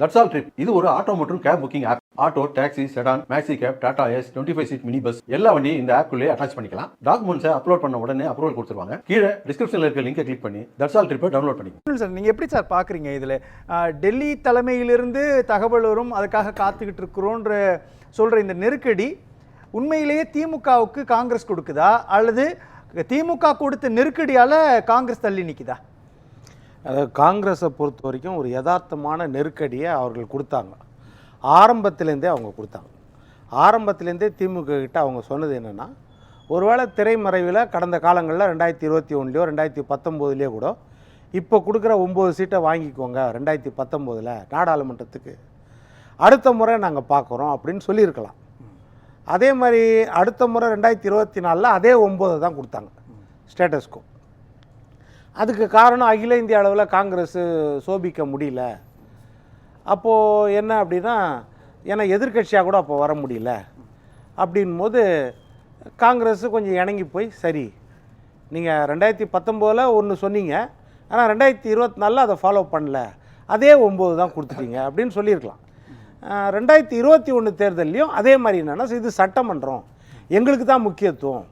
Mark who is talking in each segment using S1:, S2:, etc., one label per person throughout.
S1: That's all trip இது ஒரு auto மற்றும் cab booking app. Auto, taxi, sedan, maxi cab, Tata Ace, 25 seat mini bus எல்லா வண்டியும் இந்த ஆப்குள்ளே அட்டாச் பண்ணிக்கலாம். டாக்குமெண்ட்ஸை அப்லோட் பண்ண உடனே அப்ரூவல் கொடுத்துருவாங்க. கீழே டிஸ்கிரிப்ஷனில் இருக்க லிங்கை கிளிக் பண்ணி தட்ஸ் ஆல் ட்ரிப்பை டவுன்லோட் பண்ணிக்கலாம்.
S2: சார், நீங்கள் எப்படி சார் பார்க்குறீங்க இதில் டெல்லி தலைமையிலிருந்து தகவல் வரும், அதுக்காக காத்துக்கிட்டு இருக்கிறோன்ற சொல்கிற இந்த நெருக்கடி உண்மையிலேயே திமுகவுக்கு காங்கிரஸ் கொடுக்குதா, அல்லது திமுக கொடுத்த நெருக்கடியால் காங்கிரஸ் தள்ளி நிற்குதா?
S3: அதாவது காங்கிரஸை பொறுத்த வரைக்கும் ஒரு யதார்த்தமான நெருக்கடியை அவர்கள் கொடுத்தாங்க. ஆரம்பத்திலேருந்தே அவங்க கொடுத்தாங்க. ஆரம்பத்திலேருந்தே திமுக கிட்ட அவங்க சொன்னது என்னென்னா, ஒருவேளை திரைமறைவில் கடந்த காலங்களில் 2021 2019 கூட இப்போ கொடுக்குற 9 சீட்டை வாங்கிக்கோங்க 2019 நாடாளுமன்றத்துக்கு, அடுத்த முறை நாங்கள் பார்க்குறோம் அப்படின்னு சொல்லியிருக்கலாம். அதே மாதிரி அடுத்த முறை 2024 அதே 9 தான் கொடுத்தாங்க ஸ்டேட்டஸ்கோ. அதுக்கு காரணம் அகில இந்திய அளவில் காங்கிரஸ் சோபிக்க முடியல. அப்போது என்ன அப்படின்னா, ஏன்னா எதிர்கட்சியாக கூட அப்போ வர முடியல அப்படின் போது காங்கிரஸ் கொஞ்சம் இணங்கி போய், சரி நீங்கள் 2019 ஒன்று சொன்னீங்க, ஆனால் 2024 அதை ஃபாலோ பண்ணல, அதே 9 தான் கொடுத்துட்டீங்க அப்படின்னு சொல்லியிருக்கலாம். 2021 தேர்தலையும் அதே மாதிரி என்னென்னா, இது சட்டமன்றம், எங்களுக்கு தான் முக்கியத்துவம்,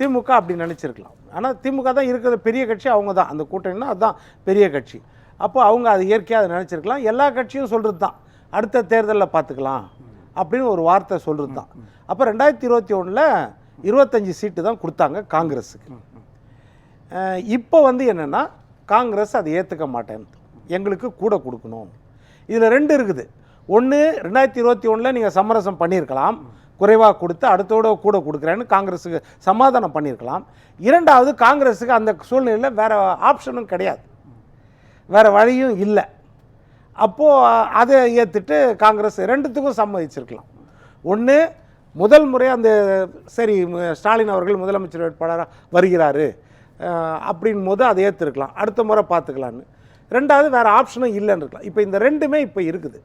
S3: திமுக அப்படி நினச்சிருக்கலாம். ஆனால் திமுக தான் இருக்கிற பெரிய கட்சி, அவங்க தான் அந்த கூட்டணினா அதுதான் பெரிய கட்சி. அப்போ அவங்க அது இயற்கையாக அதை நினச்சிருக்கலாம். எல்லா கட்சியும் சொல்கிறது தான் அடுத்த தேர்தலில் பார்த்துக்கலாம் அப்படின்னு ஒரு வார்த்தை சொல்கிறது தான். அப்போ 2021 25 சீட்டு தான் கொடுத்தாங்க காங்கிரஸுக்கு. இப்போ என்னென்னா, காங்கிரஸ் அதை ஏற்றுக்க மாட்டேன், எங்களுக்கு கூட கொடுக்கணும். இதில் 2 இருக்குது. ஒன்று, 2021 நீங்கள் சமரசம் பண்ணியிருக்கலாம், குறைவாக கொடுத்து அடுத்தோட கூட கொடுக்குறேன்னு காங்கிரஸுக்கு சமாதானம் பண்ணியிருக்கலாம். இரண்டாவது, காங்கிரஸுக்கு அந்த சூழ்நிலையில் வேறு ஆப்ஷனும் கிடையாது, வேறு வழியும் இல்லை. அப்போது அதை ஏற்றுட்டு காங்கிரஸ் 2த்துக்கும் சம்மதிச்சிருக்கலாம். ஒன்று, முதல் முறை அந்த சரி ஸ்டாலின் அவர்கள் முதலமைச்சர் வேட்பாளராக வருகிறாரு அப்படின் போது அதை ஏற்றுருக்கலாம், அடுத்த முறை பார்த்துக்கலான்னு. ரெண்டாவது, வேறு ஆப்ஷனும் இல்லைன்னு இருக்கலாம். இப்போ இந்த 2மே இப்போ இருக்குது.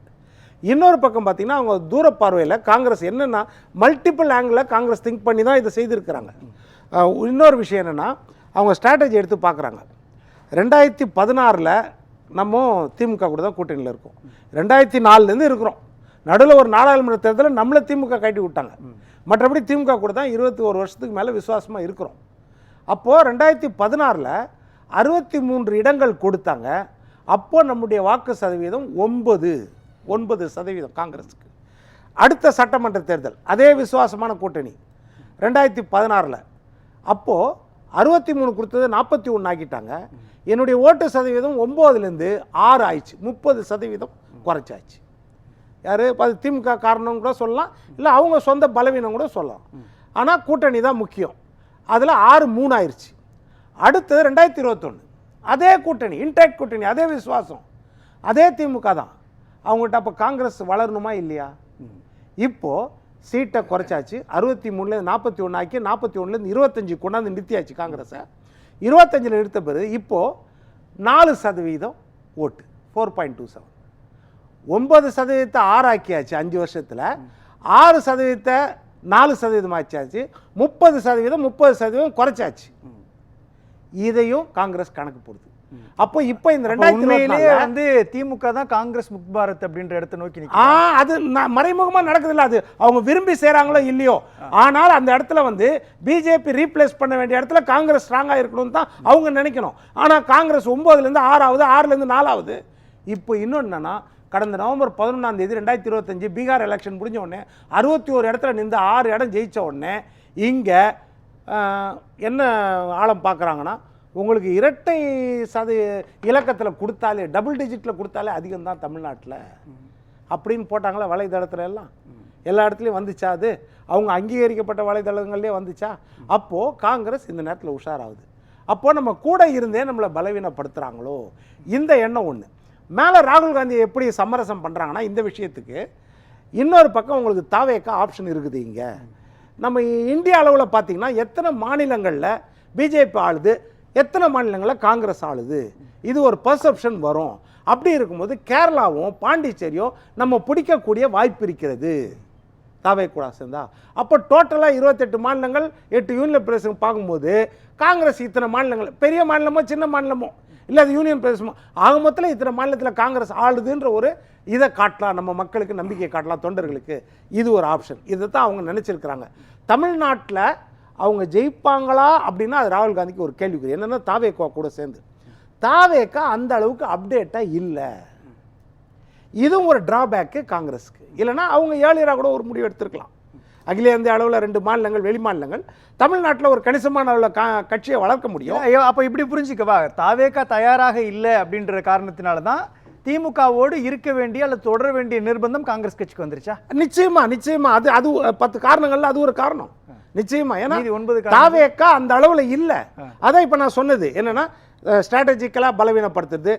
S3: இன்னொரு பக்கம் பார்த்திங்கன்னா, அவங்க தூர பார்வையில் காங்கிரஸ் என்னென்னா, மல்டிபிள் ஆங்கிளில் காங்கிரஸ் திங்க் பண்ணி தான் இதை செய்திருக்கிறாங்க. இன்னொரு விஷயம் என்னென்னா, அவங்க ஸ்ட்ராட்டஜி எடுத்து பார்க்குறாங்க. 2016 நம்ம திமுக கூட தான் கூட்டணியில் இருக்கோம், 2004 இருக்கிறோம். நடுவில் ஒரு நாடாளுமன்ற தேர்தலில் நம்மளை திமுக கட்டி விட்டாங்க. மற்றபடி திமுக கூட தான் 21 வருஷத்துக்கு மேலே விசுவாசமாக இருக்கிறோம். அப்போது 2016 63 இடங்கள் கொடுத்தாங்க. அப்போது நம்முடைய வாக்கு சதவீதம் 9% காங்கிரஸுக்கு. அடுத்த சட்டமன்ற தேர்தல் அதே விசுவாசமான கூட்டணி 2016 அப்போது 63 கொடுத்தது 41 ஆக்கிட்டாங்க. என்னுடைய ஓட்டு சதவீதம் 9லேருந்து 6 ஆயிடுச்சு, 30% குறைச்சாச்சு. யார் அது திமுக காரணம் கூட சொல்லலாம், இல்லை அவங்க சொந்த பலவீனம் கூட சொல்லலாம். ஆனால் கூட்டணி தான் முக்கியம். அதில் 6-3 ஆயிடுச்சு. அடுத்தது 2021 அதே கூட்டணி, இன்டாக்ட் கூட்டணி, அதே விசுவாசம், அதே திமுக தான். அவங்ககிட்ட அப்போ காங்கிரஸ் வளரணுமா இல்லையா? இப்போது சீட்டை குறைச்சாச்சு, 63லேருந்து 41 ஆக்கி 41லேருந்து 25 கொண்டாந்து நிறுத்தியாச்சு காங்கிரஸை. 25 நிறுத்த பிறகு இப்போது 4% ஓட்டு, 4.27. 9% 6 ஆக்கியாச்சு 5 வருஷத்தில், 6% 4% ஆச்சாச்சு, 30% 30% குறைச்சாச்சு. இதையும் காங்கிரஸ் கணக்கு போடுது. அப்போ இப்போ இந்த 2024
S2: திமுக தான் காங்கிரஸ் முக் பாரத் அப்படின்ற இடத்தை நோக்கி
S3: அது மறைமுகமாக நடக்குதுல்ல, அது அவங்க விரும்பி செய்கிறாங்களோ இல்லையோ. ஆனால் அந்த இடத்துல பிஜேபி ரீப்ளேஸ் பண்ண வேண்டிய இடத்துல காங்கிரஸ் ஸ்ட்ராங்காக இருக்கணும்னு தான் அவங்க நினைக்கணும். ஆனால் காங்கிரஸ் 9லேருந்து 6ஆவது, 6லேருந்து 4ஆவது. இப்போ இன்னொன்று என்னன்னா, கடந்த நவம்பர் 11 2025 பீகார் எலெக்ஷன் முடிஞ்ச உடனே 61 இடத்துல நின்று 6 இடம் ஜெயித்த உடனே இங்கே என்ன ஆழம் பார்க்குறாங்கன்னா, உங்களுக்கு இரட்டை இலக்கத்தில் கொடுத்தாலே, டபுள் டிஜிட்டில் கொடுத்தாலே அதிகம்தான் தமிழ்நாட்டில் அப்படின்னு போட்டாங்களா வலைதளத்தில் எல்லாம். எல்லா இடத்துலையும் வந்துச்சா? அது அவங்க அங்கீகரிக்கப்பட்ட வலைதளங்கள்லேயே வந்துச்சா? அப்போது காங்கிரஸ் இந்த நேரத்தில் உஷாராகுது. அப்போது நம்ம கூட இருந்தே நம்மளை பலவீனப்படுத்துகிறாங்களோ இந்த எண்ணம் ஒன்று. மேலே ராகுல் காந்தி எப்படி சமரசம் பண்ணுறாங்கன்னா, இந்த விஷயத்துக்கு இன்னொரு பக்கம் உங்களுக்கு தாவேக்கா ஆப்ஷன் இருக்குது. இங்கே நம்ம இந்திய அளவில் பார்த்திங்கன்னா எத்தனை மாநிலங்களில் பிஜேபி ஆளுது, எத்தனை மாநிலங்களில் காங்கிரஸ் ஆளுது, இது ஒரு பர்செப்ஷன் வரும். அப்படி இருக்கும்போது கேரளாவும் பாண்டிச்சேரியும் நம்ம பிடிக்கக்கூடிய வாய்ப்பு இருக்கிறது. தாவே கூட சேர்ந்தா. அப்போ டோட்டலாக 28 மாநிலங்கள் 8 யூனியன் பிரதேசம் பார்க்கும்போது காங்கிரஸ் இத்தனை மாநிலங்கள், பெரிய மாநிலமோ சின்ன மாநிலமோ இல்லை அது யூனியன் பிரதேசமோ ஆக மொத்தத்தில் இத்தனை மாநிலத்தில் காங்கிரஸ் ஆளுதுன்ற ஒரு இதை காட்டலாம், நம்ம மக்களுக்கு நம்பிக்கை காட்டலாம், தொண்டர்களுக்கு. இது ஒரு ஆப்ஷன். இதை தான் அவங்க நினச்சிருக்கிறாங்க. தமிழ்நாட்டில் அவங்க ஜெயிப்பாங்களா அப்படின்னா அது ராகுல் காந்திக்கு ஒரு கேள்விக்குறி. என்னென்னா தாவேக்கா கூட சேர்ந்து தாவேக்கா அந்த அளவுக்கு அப்டேட்டாக இல்லை. இதுவும் ஒரு டிராபேக்கு காங்கிரஸுக்கு. இல்லைனா அவங்க ஏழியராக கூட ஒரு முடிவு எடுத்திருக்கலாம். அகில இந்திய அளவில் 2 மாநிலங்கள், வெளி மாநிலங்கள், தமிழ்நாட்டில் ஒரு கணிசமான அளவில் கட்சியை வளர்க்க முடியும்.
S2: அப்போ இப்படி புரிஞ்சுக்கவா, தாவேக்கா தயாராக இல்லை அப்படின்ற காரணத்தினால தான் திமுகவோடு இருக்க வேண்டிய அல்லது தொடர வேண்டிய நிர்பந்தம் காங்கிரஸ் கட்சிக்கு வந்துருச்சா?
S3: நிச்சயமா நிச்சயமா. அது 10 காரணங்கள்ல அது ஒரு காரணம். நிச்சயமா. ஏன்னா
S2: 9
S3: தாவேக்கா அந்த அளவில் இல்லை. அதான் இப்போ நான் சொன்னது என்னன்னா ஸ்ட்ராட்டஜிக்கலாக பலவீனப்படுத்துறது.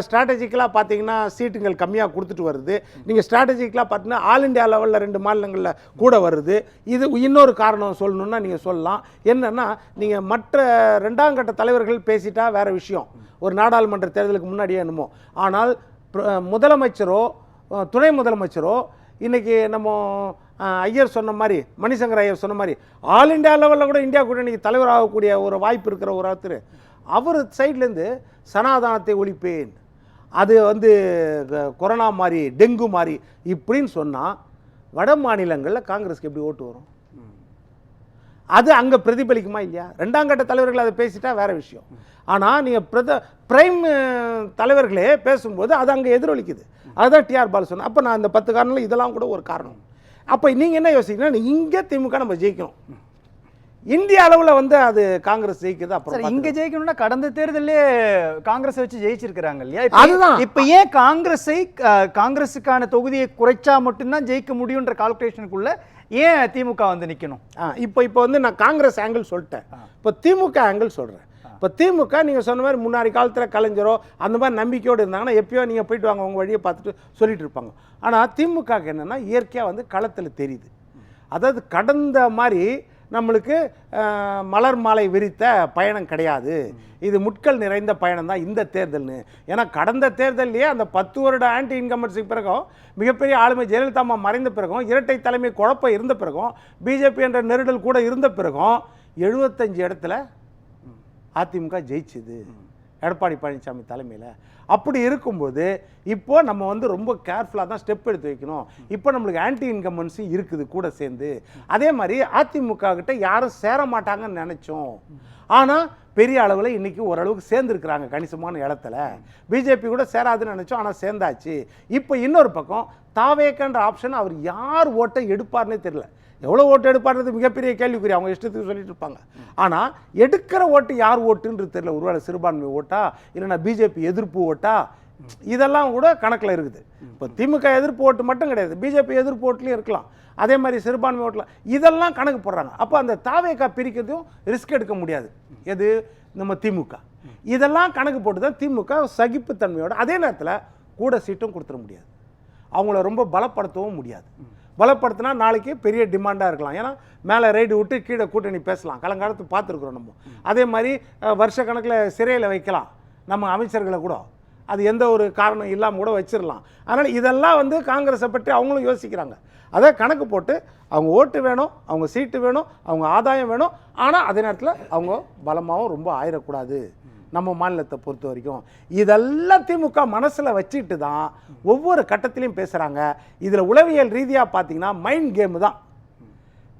S3: ஸ்ட்ராட்டஜிக்கலாக பார்த்தீங்கன்னா சீட்டுகள் கம்மியாக கொடுத்துட்டு வருது. நீங்கள் ஸ்ட்ராட்டஜிக்கலாக பார்த்தீங்கன்னா ஆல் இண்டியா லெவலில் 2 மாநிலங்களில் கூட வருது. இது இன்னொரு காரணம் சொல்லணுன்னா நீங்கள் சொல்லலாம். என்னென்னா நீங்கள் மற்ற 2ஆம் கட்ட தலைவர்கள் பேசிட்டா வேறு விஷயம், ஒரு நாடாளுமன்ற தேர்தலுக்கு முன்னாடியே என்னமோ. ஆனால் முதலமைச்சரோ துணை முதலமைச்சரோ இன்றைக்கி நம்ம ஐயர் சொன்ன மாதிரி, மணிசங்கர் ஐயர் சொன்ன மாதிரி ஆல் இண்டியா லெவலில் கூட இந்தியா கூட்டணிக்கு தலைவராகக்கூடிய ஒரு வாய்ப்பு இருக்கிற ஒரு ஒருத்தர் அவர் சைட்லேருந்து சனாதானத்தை ஒழிப்பேன், அது கொரோனா மாதிரி டெங்கு மாதிரி இப்படின்னு சொன்னால் வட மாநிலங்களில் காங்கிரஸ்க்கு எப்படி ஓட்டு வரும்? அது அங்கே பிரதிபலிக்குமா இல்லையா? 2ஆம் கட்ட தலைவர்கள் அதை பேசிட்டா வேற விஷயம். ஆனால் நீங்கள் பிரைம் தலைவர்களே பேசும்போது அது அங்கே எதிரொலிக்குது. அதுதான் டிஆர் பாலு சொன்னேன். அப்போ நான் இந்த 10 காரணங்கள் இதெல்லாம் கூட ஒரு காரணம். அப்போ நீங்கள் என்ன யோசிக்கிறீங்கன்னா இங்கே திமுக நம்ம ஜெயிக்கணும், இந்திய அளவில் அது காங்கிரஸ் ஜெயிக்கிறது. அப்புறம்
S2: இங்க ஜெயிக்கணும்னா கடந்த தேர்தலே காங்கிரஸ் வச்சு ஜெயிச்சிருக்கிறாங்க இல்லையா?
S3: அதுதான்.
S2: இப்ப ஏன் காங்கிரஸுக்கான தொகுதியை குறைச்சா மட்டும்தான் ஜெயிக்க முடியும்ன்ற கால்குலேஷனுக்குள்ள ஏன் திமுக நிக்கணும்?
S3: இப்போ நான் காங்கிரஸ் ஆங்கிள் சொல்லிட்டேன். இப்போ திமுக ஆங்கிள் சொல்றேன். இப்போ திமுக நீங்கள் சொன்ன மாதிரி முன்னாடி காலத்தில் கலைஞரோ அந்த மாதிரி நம்பிக்கையோடு இருந்தாங்கன்னா எப்பயோ நீங்கள் போயிட்டு வாங்க உங்கள் வழியை பார்த்துட்டு சொல்லிட்டு இருப்பாங்க. ஆனால் திமுக என்னென்னா இயற்கையாக களத்தில் தெரியுது. அதாவது கடந்த மாதிரி நம்மளுக்கு மலர் மாலை விரித்த பயணம் கிடையாது, இது முட்கள் நிறைந்த பயணம் தான் இந்த தேர்தல்னு. ஏன்னா கடந்த தேர்தல்லையே அந்த 10 வருட ஆன்டி இன்கம்பன்சிக்கு பிறகும், மிகப்பெரிய ஆளுமை ஜெயலலிதா அம்மா மறைந்த பிறகும், இரட்டை தலைமை குழப்பம் இருந்த பிறகும், பிஜேபி என்ற நெருடல் கூட இருந்த பிறகும் 75 இடத்துல அதிமுக ஜெயிச்சுது எடப்பாடி பழனிசாமி தலைமையில். அப்படி இருக்கும்போது இப்போ நம்ம ரொம்ப கேர்ஃபுல்லாக தான் ஸ்டெப் எடுத்து வைக்கணும். இப்போ நம்மளுக்கு ஆன்டி இன்கம்பன்சி இருக்குது கூட சேர்ந்து. அதே மாதிரி அதிமுக கிட்ட யாரும் சேர மாட்டாங்கன்னு நினச்சோம், ஆனால் பெரிய அளவில் இன்றைக்கி ஓரளவுக்கு சேர்ந்துருக்குறாங்க கணிசமான இடத்துல. பிஜேபி கூட சேராதுன்னு நினச்சோம், ஆனால் சேர்ந்தாச்சு. இப்போ இன்னொரு பக்கம் தாவேக்கன்ற ஆப்ஷன் அவர் யார் ஓட்டை எடுப்பார்னே தெரியல. எவ்வளோ ஓட்டு எடுப்பார்றது மிகப்பெரிய கேள்விக்குறி, அவங்க இஷ்டத்துக்கு சொல்லிட்டு இருப்பாங்க. ஆனால் எடுக்கிற ஓட்டு யார் ஓட்டுன்றது தெரியல. ஒருவேளை சிறுபான்மை ஓட்டா இல்லைன்னா பிஜேபி எதிர்ப்பு ஓட்டா, இதெல்லாம் கூட கணக்கில் இருக்குது. இப்போ திமுக எதிர்ப்பு ஓட்டு மட்டும் கிடையாது, பிஜேபி எதிர்ப்பு ஓட்டுலையும் இருக்கலாம், அதே மாதிரி சிறுபான்மை ஓட்டில், இதெல்லாம் கணக்கு போடுறாங்க. அப்போ அந்த தாவேக்கா பிரிக்கிறதும் ரிஸ்க் எடுக்க முடியாது. எது நம்ம திமுக இதெல்லாம் கணக்கு போட்டு தான் திமுக சகிப்புத்தன்மையோட, அதே நேரத்தில் கூட சீட்டும் கொடுத்துட முடியாது, அவங்கள ரொம்ப பலப்படுத்தவும் முடியாது. பலப்படுத்தினா நாளைக்கு பெரிய டிமாண்டாக இருக்கலாம். ஏன்னா மேலே ரைடு விட்டு கீழே கூட்டணி பேசலாம், காலங்காலத்து பார்த்துருக்குறோம் நம்ம. அதே மாதிரி வருஷ கணக்கில் சிறையில் வைக்கலாம் நம்ம அமைச்சர்களை கூட, அது எந்த ஒரு காரணம் இல்லாமல் கூட வச்சிடலாம். அதனால் இதெல்லாம் காங்கிரஸை பற்றி அவங்களும் யோசிக்கிறாங்க. அதை கணக்கு போட்டு அவங்க ஓட்டு வேணும், அவங்க சீட்டு வேணும், அவங்க ஆதாயம் வேணும், ஆனால் அதே நேரத்தில் அவங்க பலமாகவும் ரொம்ப ஆயிடக்கூடாது நம்ம மாநிலத்தை பொறுத்த வரைக்கும். இதெல்லாம் திமுக மனசில் வச்சுட்டு தான் ஒவ்வொரு கட்டத்திலையும் பேசுகிறாங்க. இதில் உளவியல் ரீதியாக பார்த்தீங்கன்னா மைண்ட் கேம் தான்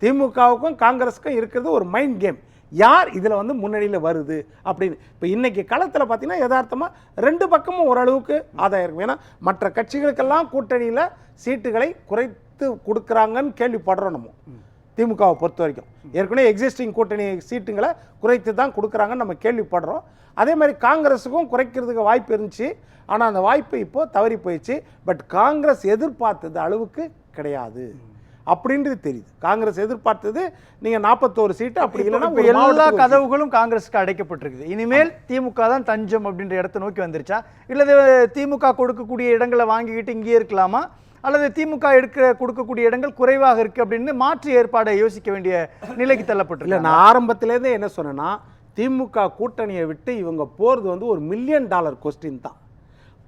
S3: திமுகவுக்கும் காங்கிரஸுக்கும் இருக்கிறது, ஒரு மைண்ட் கேம். யார் இதில் முன்னணியில் வருது அப்படின்னு. இப்போ இன்றைக்கி களத்தில் பார்த்தீங்கன்னா யதார்த்தமாக 2 பக்கமும் ஓரளவுக்கு ஆதாயம் இருக்கும். ஏன்னா மற்ற கட்சிகளுக்கெல்லாம் கூட்டணியில் சீட்டுகளை குறைத்து கொடுக்குறாங்கன்னு கேள்விப்படுறோம் நம்ம. திமுகவை பொறுத்த வரைக்கும் ஏற்கனவே எக்ஸிஸ்டிங் கூட்டணி சீட்டுங்களை குறைத்து தான் கொடுக்குறாங்கன்னு நம்ம கேள்விப்படுறோம். அதே மாதிரி காங்கிரஸுக்கும் குறைக்கிறதுக்கு வாய்ப்பு இருந்துச்சு, ஆனால் அந்த வாய்ப்பு இப்போது தவறி போயிடுச்சு. பட் காங்கிரஸ் எதிர்பார்த்தது அளவுக்கு கிடையாது அப்படின்றது தெரியுது. காங்கிரஸ் எதிர்பார்த்தது நீங்கள் 41 சீட்டு, அப்படி இல்லைன்னா
S2: எல்லா கதவுகளும் காங்கிரஸுக்கு அடைக்கப்பட்டிருக்குது. இனிமேல் திமுக தான் தஞ்சம் அப்படின்ற இடத்தை நோக்கி வந்துருச்சா, இல்லை திமுக கொடுக்கக்கூடிய இடங்களை வாங்கிக்கிட்டு இங்கேயே இருக்கலாமா, அல்லது திமுக கொடுக்கக்கூடிய இடங்கள் குறைவாக இருக்குது அப்படின்னு மாற்று ஏற்பாடை யோசிக்க வேண்டிய நிலைக்கு தள்ளப்பட்டு?
S3: இல்லை, நான் ஆரம்பத்திலேருந்தே என்ன சொன்னேன்னா திமுக கூட்டணியை விட்டு இவங்க போகிறது ஒரு $1 மில்லியன் கொஸ்டின் தான்,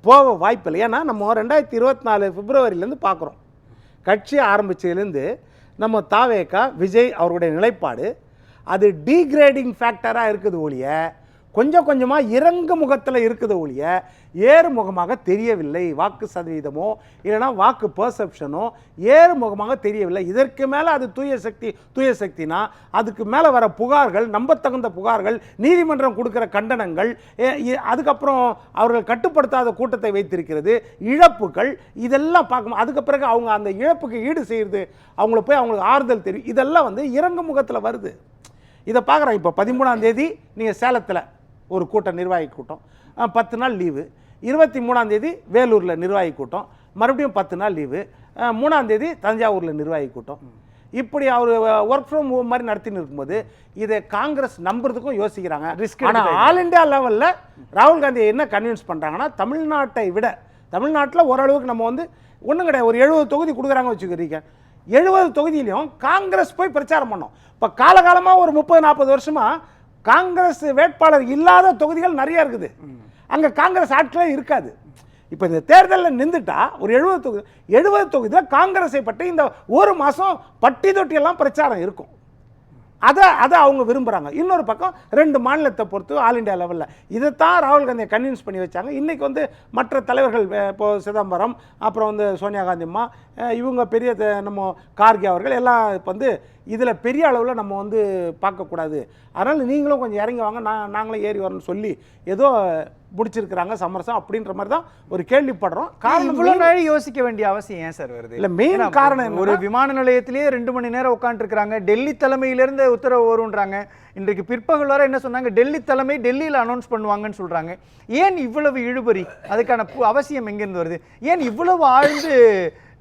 S3: போக வாய்ப்பில்லை. ஏன்னா நம்ம 2024 பிப்ரவரியிலேருந்து பார்க்குறோம், கட்சி ஆரம்பித்ததுலேருந்து நம்ம தாவேகா விஜய் அவருடைய நிலைப்பாடு அது டீக்ரேடிங் ஃபேக்டராக இருக்குது ஒழிய கொஞ்சம் கொஞ்சமாக இறங்கு முகத்தில் இருக்குது ஒழிய ஏறுமுகமாக தெரியவில்லை. வாக்கு சதவீதமோ இல்லைனா வாக்கு பெர்செப்ஷனோ ஏறுமுகமாக தெரியவில்லை. இதற்கு மேலே அது தூய சக்தினா அதுக்கு மேலே வர புகார்கள், நம்பத்தகுந்த புகார்கள், நீதிமன்றம் கொடுக்குற கண்டனங்கள், அதுக்கப்புறம் அவர்கள் கட்டுப்படுத்தாத கூட்டத்தை வைத்திருக்கிறது, இழப்புகள், இதெல்லாம் பார்க்கணும். அதுக்கு பிறகு அவங்க அந்த இழப்புக்கு ஈடு செய்கிறது, அவங்கள போய் அவங்களுக்கு ஆறுதல் தெரியும், இதெல்லாம் வந்து இறங்கு முகத்தில் வருது. இதை பார்க்குறோம். இப்போ 13ஆம் தேதி நீங்கள் சேலத்தில் ஒரு கூட்டம், நிர்வாகி கூட்டம், 10 நாள் லீவு. 23ஆம் தேதி வேலூரில் நிர்வாகி கூட்டம், மறுபடியும் 10 நாள் லீவு. 3ஆம் தேதி தஞ்சாவூரில் நிர்வாகி கூட்டம். இப்படி அவர் ஒர்க் ஃப்ரம் ஹோம் மாதிரி நடத்தின்னு இருக்கும்போது இதை காங்கிரஸ் நம்புறதுக்கும் யோசிக்கிறாங்க. ஆனால் ஆல் இண்டியா லெவலில் ராகுல் காந்தியை என்ன கன்வின்ஸ் பண்ணுறாங்கன்னா, தமிழ்நாட்டை விட தமிழ்நாட்டில் ஓரளவுக்கு நம்ம வந்து ஒன்றும் கிடையாது, ஒரு 70 தொகுதி கொடுக்குறாங்க வச்சுக்கிறீங்க. 70 தொகுதியிலையும் காங்கிரஸ் போய் பிரச்சாரம் பண்ணோம். இப்போ காலகாலமாக ஒரு 30-40 வருஷமாக காங்கிரஸ் வேட்பாளர் இல்லாத தொகுதிகள் நிறைய இருக்குது. அங்கே காங்கிரஸ் ஆட்களே இருக்காது. இப்போ இந்த தேர்தலில் நின்றுட்டா ஒரு 70 தொகுதியில் காங்கிரஸை பற்றி இந்த ஒரு மாதம் பட்டி தொட்டியெல்லாம் பிரச்சாரம் இருக்கும். அதை அவங்க விரும்புகிறாங்க. இன்னொரு பக்கம் 2 மாநிலத்தை பொறுத்து ஆல் இண்டியா லெவலில் இதைத்தான் ராகுல் காந்தியை கன்வின்ஸ் பண்ணி வச்சாங்க. இன்றைக்கி வந்து மற்ற தலைவர்கள், இப்போது சிதம்பரம், அப்புறம் வந்து சோனியா காந்தி அம்மா, இவங்க பெரிய நம்ம கார்கே அவர்கள் எல்லாம் இப்போ வந்து இதில் பெரிய அளவில் நம்ம வந்து பார்க்கக்கூடாது, அதனால் நீங்களும் கொஞ்சம் இறங்கி வாங்க, நாங்களும் ஏறி வரணும்னு சொல்லி ஏதோ முடிச்சிருக்கிறாங்க சமரசம் அப்படின்ற மாதிரி தான் ஒரு கேள்விப்படுறோம்.
S2: காரணம் இவ்வளோ நாள் யோசிக்க வேண்டிய அவசியம் ஏன் சார் வருது?
S3: இல்லை, மெயின் காரணம்
S2: ஒரு விமான நிலையத்திலேயே 2 மணி நேரம் உட்காந்துருக்காங்க. டெல்லி தலைமையிலேருந்து உத்தரவு வருன்றாங்க. இன்றைக்கு பிற்பகல் வர என்ன சொன்னாங்க, டெல்லி தலைமை டெல்லியில் அனௌன்ஸ் பண்ணுவாங்கன்னு சொல்கிறாங்க. ஏன் இவ்வளவு இழுபறி? அதுக்கான அவசியம் எங்கேருந்து வருது? ஏன் இவ்வளவு ஆழ்ந்து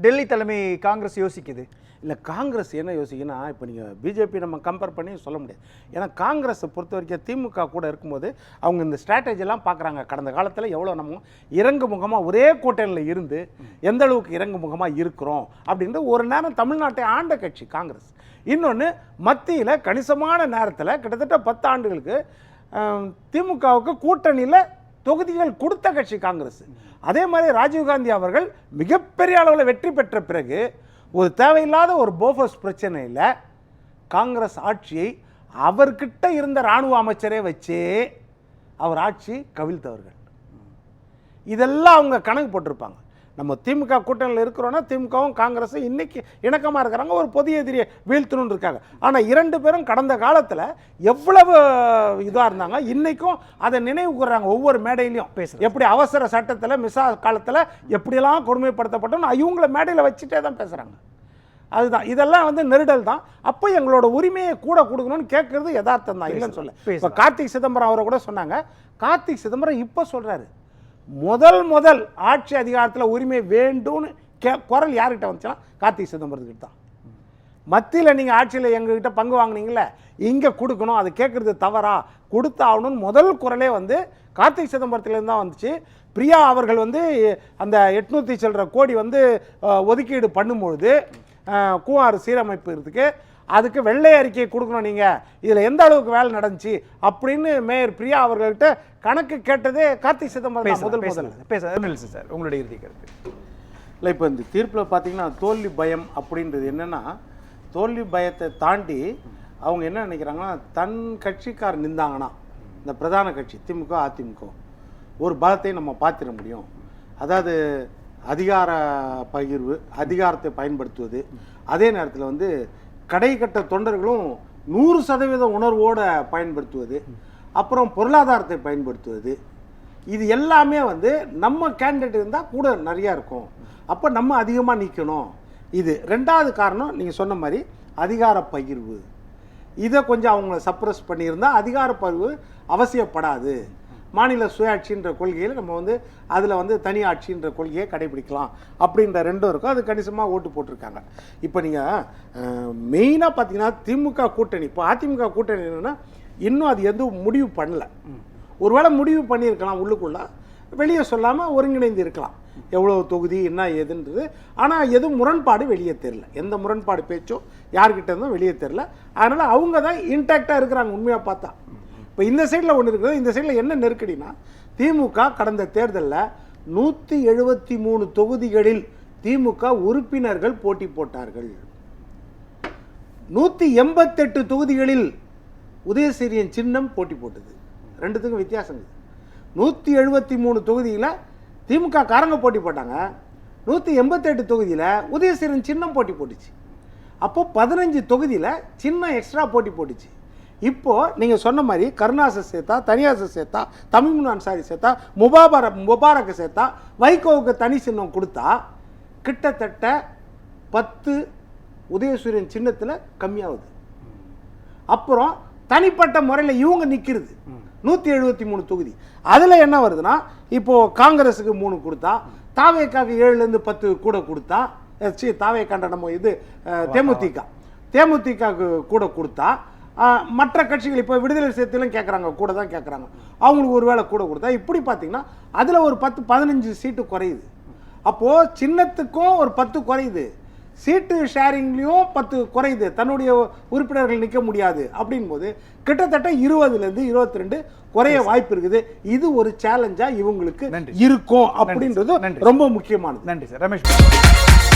S2: டெல்லி தலைமை காங்கிரஸ் யோசிக்குது?
S3: இல்லை, காங்கிரஸ் என்ன யோசிக்குன்னா, இப்போ நீங்கள் பிஜேபி நம்ம கம்பேர் பண்ணி சொல்ல முடியாது. ஏன்னா காங்கிரஸை பொறுத்த வரைக்கும் திமுக கூட இருக்கும்போது அவங்க இந்த ஸ்ட்ராட்டஜிலாம் பார்க்குறாங்க. கடந்த காலத்தில் எவ்வளோ நம்ம இறங்கு முகமாக ஒரே கூட்டணியில் இருந்து எந்த அளவுக்கு இறங்கு முகமாக இருக்கிறோம் அப்படின்ற ஒரு நேரம் தமிழ்நாட்டை ஆண்ட கட்சி காங்கிரஸ். இன்னொன்று, மத்தியில் கணிசமான நேரத்தில் கிட்டத்தட்ட 10 ஆண்டுகளுக்கு திமுகவுக்கு கூட்டணியில் தொகுதிகள் கொடுத்த கட்சி காங்கிரஸ். அதே மாதிரி ராஜீவ்காந்தி அவர்கள் மிகப்பெரிய அளவில் வெற்றி பெற்ற பிறகு ஒரு தேவையில்லாத ஒரு போஃபர்ஸ் பிரச்சனையில் காங்கிரஸ் ஆட்சியை அவர்கிட்ட இருந்த இராணுவ அமைச்சரே வச்சே அவர் ஆட்சி கவிழ்த்தவர்கள். இதெல்லாம் அவங்க கணக்கு போட்டிருப்பாங்க. நம்ம திமுக கூட்டணியில் இருக்கிறோன்னா திமுகவும் காங்கிரஸும் இன்னைக்கு இணக்கமாக இருக்கிறாங்க, ஒரு பொது எதிரியை வீழ்த்தணும்னு இருக்காங்க. ஆனால் 2 பேரும் கடந்த காலத்தில் எவ்வளவு இதாக இருந்தாங்க, இன்றைக்கும் அதை நினைவு கூறுறாங்க. ஒவ்வொரு மேடையிலையும் எப்படி அவசர சட்டத்தில் மிசா காலத்தில் எப்படியெல்லாம் கொடுமைப்படுத்தப்பட்டோம்னு இவங்கள மேடையில் வச்சுட்டே தான் பேசுகிறாங்க. அதுதான், இதெல்லாம் வந்து நெருடல் தான். அப்போ எங்களோட உரிமையை கூட கொடுக்கணும்னு கேட்கறது யதார்த்தம் தான், இல்லைன்னு சொல்ல. இப்போ கார்த்திக் சிதம்பரம் அவரை கூட சொன்னாங்க. கார்த்திக் சிதம்பரம் இப்போ சொல்கிறாரு, முதல் ஆட்சி அதிகாரத்தில் உரிமை வேண்டும்னு குரல் யார்கிட்ட வந்துச்சுன்னா கார்த்திக் சிதம்பரத்துக்கிட்ட தான். மத்தியில் நீங்கள் ஆட்சியில் எங்ககிட்ட பங்கு வாங்கினீங்களே, இங்கே கொடுக்கணும், அதை கேட்குறது தவறா, கொடுத்தாகணும்னு முதல் குரலே வந்து கார்த்திக் சிதம்பரத்துலேருந்து தான் வந்துச்சு. பிரியா அவர்கள் வந்து அந்த 800 சில்லற கோடி வந்து ஒதுக்கீடு பண்ணும்பொழுது கூவாறு சீரமைப்பு இருக்குது, அதுக்கு வெள்ளை அறிக்கையை கொடுக்கணும், நீங்கள் இதில் எந்த அளவுக்கு வேலை நடந்துச்சு அப்படின்னு மேயர் பிரியா அவர்கள்ட்ட கணக்கு கேட்டதே கார்த்திக் சிதம்பரம் முதல்.
S2: சார், உங்களுடைய இறுதி கருத்து?
S3: இல்லை, இப்போ இந்த தீர்ப்பில் பார்த்தீங்கன்னா தோல்வி பயம் அப்படின்றது என்னென்னா, தோல்வி பயத்தை தாண்டி அவங்க என்ன நினைக்கிறாங்கன்னா, தன் கட்சிக்கார் நின்றாங்கன்னா இந்த பிரதான கட்சி திமுக அதிமுக ஒரு பலத்தை நம்ம பார்த்திட முடியும். அதாவது அதிகார பகிர்வு, அதிகாரத்தை பயன்படுத்துவது, அதே நேரத்தில் வந்து கடைக்கட்ட தொண்டர்களும் 100% உணர்வோடு பயன்படுத்துவது, அப்புறம் பொருளாதாரத்தை பயன்படுத்துவது, இது எல்லாமே வந்து நம்ம கேண்டிடேட் இருந்தால் கூட நிறையா இருக்கும். அப்போ நம்ம அதிகமாக நிற்கணும். இது 2வது காரணம். நீங்கள் சொன்ன மாதிரி அதிகார பகிர்வு, இதை கொஞ்சம் அவங்கள சப்ரஸ் பண்ணியிருந்தால் அதிகார பகிர்வு அவசியப்படாது. மாநில சுயாட்சின்ற கொள்கையில் நம்ம வந்து அதில் வந்து தனி ஆட்சின்ற கொள்கையை கடைபிடிக்கலாம் அப்படின்ற 2 இருக்கும். அது கணிசமாக ஓட்டு போட்டிருக்காங்க. இப்போ நீங்கள் மெயினாக பார்த்தீங்கன்னா திமுக கூட்டணி, இப்போ அதிமுக கூட்டணி என்னென்னா இன்னும் அது எதுவும் முடிவு பண்ணலை. ஒருவேளை முடிவு பண்ணியிருக்கலாம், உள்ளுக்குள்ளே வெளியே சொல்லாமல் ஒருங்கிணைந்து இருக்கலாம், எவ்வளோ தொகுதி என்ன ஏதுன்றது. ஆனால் எதுவும் முரண்பாடு வெளியே தெரில, எந்த முரண்பாடு பேச்சோ யார்கிட்ட இருந்தும் வெளியே தெரில. அதனால் அவங்க தான் இன்டாக்டாக இருக்கிறாங்க உண்மையாக பார்த்தா. இப்போ இந்த சைடில் ஒன்று இருக்குது. இந்த சைடில் என்ன நெருக்கடினா, திமுக கடந்த தேர்தலில் 173 தொகுதிகளில் திமுக உறுப்பினர்கள் போட்டி போட்டார்கள். 188 தொகுதிகளில் உதயசூரியன் சின்னம் போட்டி போட்டது. ரெண்டுத்துக்கும் வித்தியாசம். 173 தொகுதியில் திமுக காரங்க போட்டி போட்டாங்க. 188 தொகுதியில் உதயசூரியன் சின்னம் போட்டி போட்டுச்சு. அப்போ 15 தொகுதியில் சின்னம் எக்ஸ்ட்ரா போட்டி போட்டுச்சு. இப்போ நீங்க சொன்ன மாதிரி கருணாசை சேர்த்தா, தனியாசை சேர்த்தா, தமிழ் அன்சாரி சேர்த்தா, முபாரக் சேர்த்தா, வைகோவுக்கு தனி சின்னம் கொடுத்தா கிட்டத்தட்ட 10 உதயசூரியன் சின்னத்தில் கம்மியாகுது. அப்புறம் தனிப்பட்ட முறையில் இவங்க நிற்கிறது 173 தொகுதி. அதில் என்ன வருதுன்னா, இப்போ காங்கிரஸுக்கு 3 கொடுத்தா, தாவேக்காக்கு 7லேருந்து 10 கூட கொடுத்தா, தாவேக்காண்ட நம்ம இது தேமுதிகக்கு கூட கொடுத்தா, மற்ற கட்சிகள் இப்போ விடுதலை சிறுத்தைகளும் கேட்குறாங்க, கூட தான் கேட்குறாங்க, அவங்களுக்கு ஒரு வேளை கூட கொடுத்தா, இப்படி பார்த்தீங்கன்னா அதில் ஒரு 10-15 சீட்டு குறையுது. அப்போது சின்னத்துக்கும் ஒரு 10 குறையுது, சீட்டு ஷேரிங்லேயும் 10 குறையுது, தன்னுடைய உறுப்பினர்கள் நிற்க முடியாது. அப்படின் போது கிட்டத்தட்ட 20லேருந்து 22 குறைய வாய்ப்பு இருக்குது. இது ஒரு சேலஞ்சா இவங்களுக்கு இருக்கும் அப்படின்றது ரொம்ப முக்கியமானது.
S2: நன்றி சார். ரமேஷ்.